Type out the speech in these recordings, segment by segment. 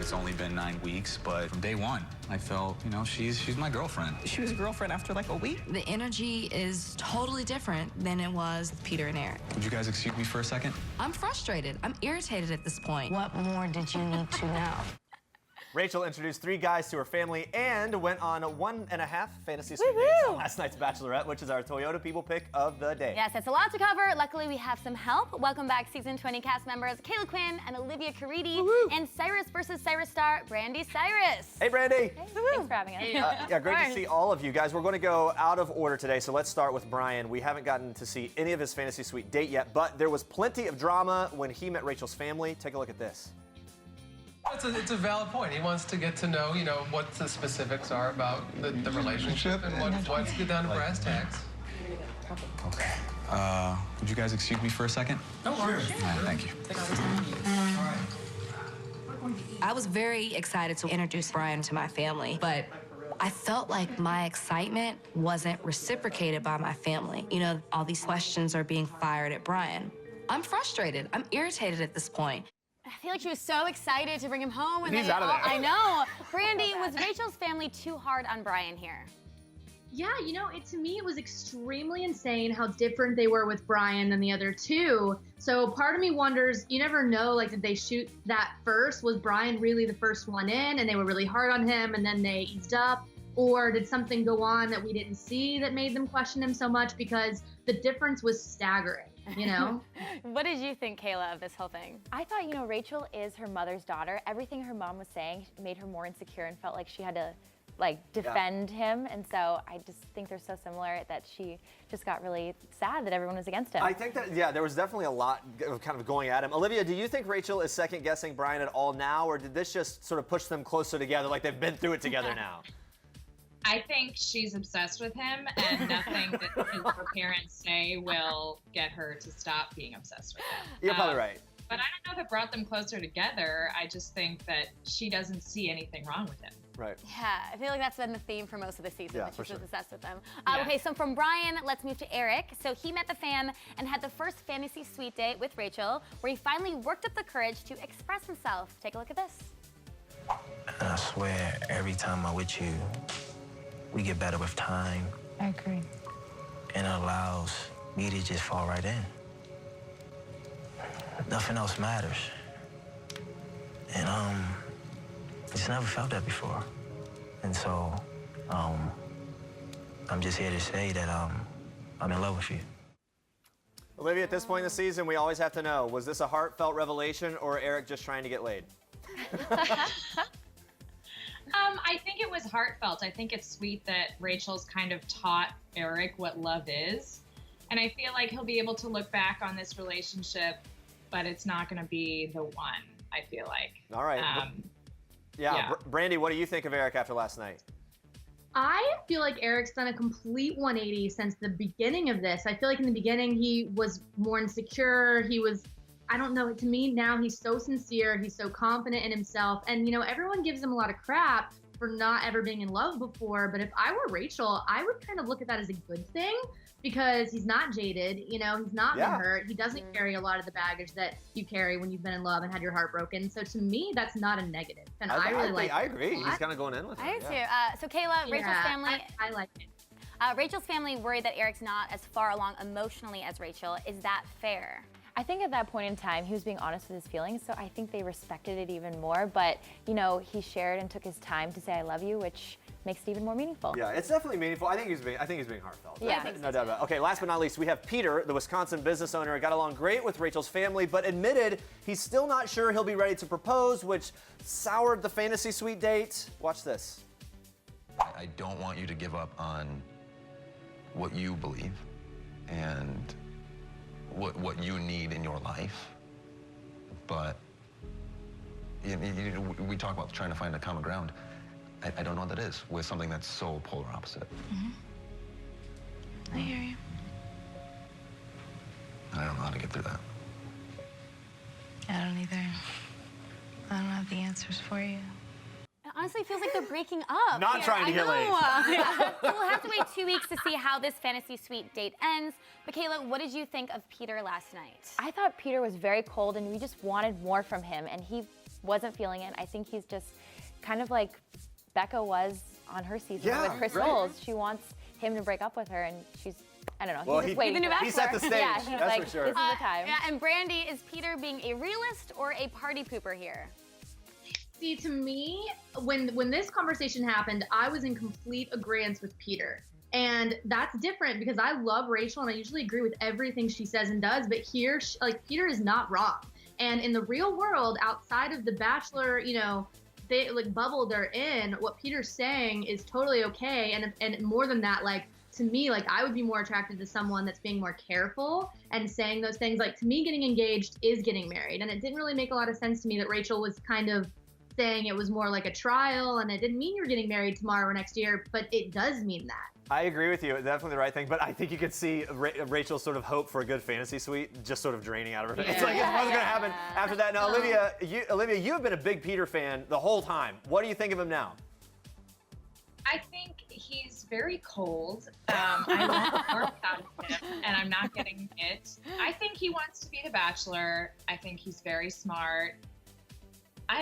It's only been 9 weeks, but from day one, I felt, you know, she's my girlfriend. She was a girlfriend after like a week. The energy is totally different than it was with Peter and Erik. Would you guys excuse me for a second? I'm frustrated. I'm irritated at this point. What more did you need to know? Rachel introduced 3 guys to her family and went on 1.5 fantasy suite dates on last night's Bachelorette, which is our Toyota People Pick of the day. Yes, it's a lot to cover. Luckily, we have some help. Welcome back, Season 20 cast members Caila Quinn and Olivia Caridi, and Cyrus versus Cyrus star Brandi Cyrus. Hey, Brandi. Hey, thanks for having us. Yeah, great to see all of you guys. We're going to go out of order today, so let's start with Brian. We haven't gotten to see any of his fantasy suite date yet, but there was plenty of drama when he met Rachel's family. Take a look at this. It's a valid point. He wants to get to know, you know, what the specifics are about the relationship and what's get down to brass tacks. Okay. Would you guys excuse me for a second? No worries. All right, thank you. I was very excited to introduce Brian to my family, but I felt like my excitement wasn't reciprocated by my family. You know, all these questions are being fired at Brian. I'm frustrated. I'm irritated at this point. I feel like she was so excited to bring him home. And He's out of there. I know. Brandi, was Rachel's family too hard on Brian here? Yeah, you know, to me, it was extremely insane how different they were with Brian than the other two. So part of me wonders, you never know, like, did they shoot that first? Was Brian really the first one in and they were really hard on him and then they eased up? Or did something go on that we didn't see that made them question him so much? Because the difference was staggering, you know? What did you think, Caila, of this whole thing? I thought, you know, Rachel is her mother's daughter. Everything her mom was saying made her more insecure and felt like she had to, like, defend him. And so I just think they're so similar that she just got really sad that everyone was against him. I think that, yeah, there was definitely a lot of kind of going at him. Olivia, do you think Rachel is second-guessing Brian at all now, or did this just sort of push them closer together, like they've been through it together now? I think she's obsessed with him, and nothing that her parents say will get her to stop being obsessed with him. You're probably right. But I don't know if it brought them closer together. I just think that she doesn't see anything wrong with him. Right. Yeah, I feel like that's been the theme for most of the season, Yeah, that for she's sure. obsessed with them. Yeah. Okay, so from Brian, let's move to Erik. So he met the fam and had the first fantasy suite date with Rachel, where he finally worked up the courage to express himself. Take a look at this. I swear, every time I'm with you, we get better with time. I agree. And it allows me to just fall right in. Nothing else matters. And I just never felt that before. And so, I'm just here to say that I'm in love with you. Olivia, at this point in the season, we always have to know, was this a heartfelt revelation or Erik just trying to get laid? I think it was heartfelt. I think it's sweet that Rachel's kind of taught Erik what love is. And I feel like he'll be able to look back on this relationship, but it's not going to be the one, I feel like. All right. Yeah. Brandi, what do you think of Erik after last night? I feel like Erik's done a complete 180 since the beginning of this. I feel like in the beginning he was more insecure. He was, I don't know, to me now he's so sincere. He's so confident in himself. And, you know, everyone gives him a lot of crap for not ever being in love before. But if I were Rachel, I would kind of look at that as a good thing because he's not jaded. You know, he's not been hurt. He doesn't carry a lot of the baggage that you carry when you've been in love and had your heart broken. So to me, that's not a negative. And I really like it. I agree. He's kind of going in with it. I do too. So Caila, Rachel's family. I like it. Rachel's family worried that Erik's not as far along emotionally as Rachel. Is that fair? I think at that point in time, he was being honest with his feelings, so I think they respected it even more. But, you know, he shared and took his time to say I love you, which makes it even more meaningful. Yeah, it's definitely meaningful. I think he's being heartfelt. Yeah. No doubt about it. Okay, last but not least, we have Peter, the Wisconsin business owner, got along great with Rachel's family, but admitted he's still not sure he'll be ready to propose, which soured the fantasy suite date. Watch this. I don't want you to give up on what you believe and what you need in your life, but we talk about trying to find a common ground. I don't know what that is with something that's so polar opposite. I hear you. I don't know how to get through that. I don't either. I don't have the answers for you. It honestly feels like they're breaking up. Not trying to get laid. So we'll have to wait 2 weeks to see how this fantasy suite date ends. But Caila, what did you think of Peter last night? I thought Peter was very cold and we just wanted more from him, and he wasn't feeling it. I think he's just kind of like Becca was on her season Yeah, with Chris right. Knowles. She wants him to break up with her, and she's, I don't know, Well, he's just waiting. he set the stage, Yeah, he's that's like, for sure. this is the time. Yeah, and Brandi, is Peter being a realist or a party pooper here? See, to me, when this conversation happened, I was in complete agreement with Peter. And that's different because I love Rachel and I usually agree with everything she says and does, but here, like, Peter is not wrong. And in the real world, outside of the Bachelor, you know, they like bubble they're in, what Peter's saying is totally okay. And more than that, like, to me, like, I would be more attracted to someone that's being more careful and saying those things. Like, to me, getting engaged is getting married. And it didn't really make a lot of sense to me that Rachel was kind of saying it was more like a trial and it didn't mean you're getting married tomorrow or next year, but it does mean that. I agree with you. It's definitely the right thing, but I think you could see Rachel's sort of hope for a good fantasy suite just sort of draining out of her. Yeah. It's like it wasn't going to happen after that. Now, Olivia, you have been a big Peter fan the whole time. What do you think of him now? I think he's very cold. I want more out of him, and I'm not getting it. I think he wants to be the Bachelor. I think he's very smart.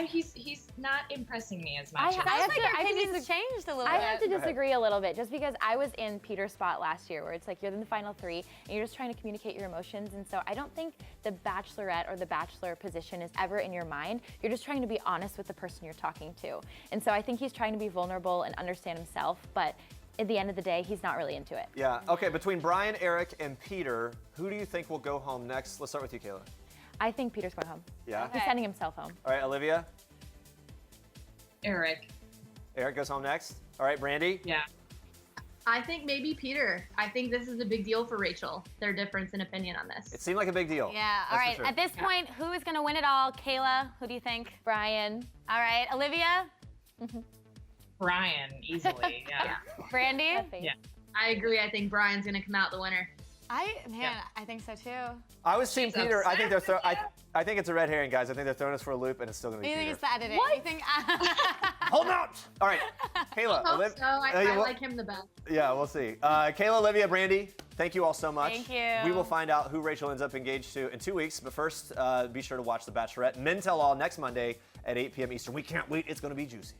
He's not impressing me as much. I think he's changed a little bit. I have to disagree a little bit, just because I was in Peter's spot last year, where it's like you're in the final three and you're just trying to communicate your emotions, and so I don't think the Bachelorette or the Bachelor position is ever in your mind. You're just trying to be honest with the person you're talking to, and so I think he's trying to be vulnerable and understand himself, but at the end of the day, he's not really into it. Yeah. Okay. Between Brian, Erik, and Peter, who do you think will go home next? Let's start with you, Caila. I think Peter's going home. Yeah. He's sending himself home. All right, Olivia. Erik. Erik goes home next. All right, Brandi. Yeah. I think maybe Peter. I think this is a big deal for Rachel, their difference in opinion on this. It seemed like a big deal. Yeah, all right. At this point, who is going to win it all? Caila, who do you think? Brian. All right, Olivia? Brian, easily, yeah. Brandi? Yeah. I agree. I think Brian's going to come out the winner. I think so too. I was Team Peter. I think they're I think it's a red herring, guys. I think they're throwing us for a loop, and it's still going to be You Peter. think it's the editing? What? You think? Hold out! All right, Caila. I hope so. I like him the best. Yeah, we'll see. Caila, Olivia, Brandi, thank you all so much. Thank you. We will find out who Rachel ends up engaged to in 2 weeks, but first, be sure to watch The Bachelorette. Men Tell All next Monday at 8 p.m. Eastern. We can't wait. It's going to be juicy.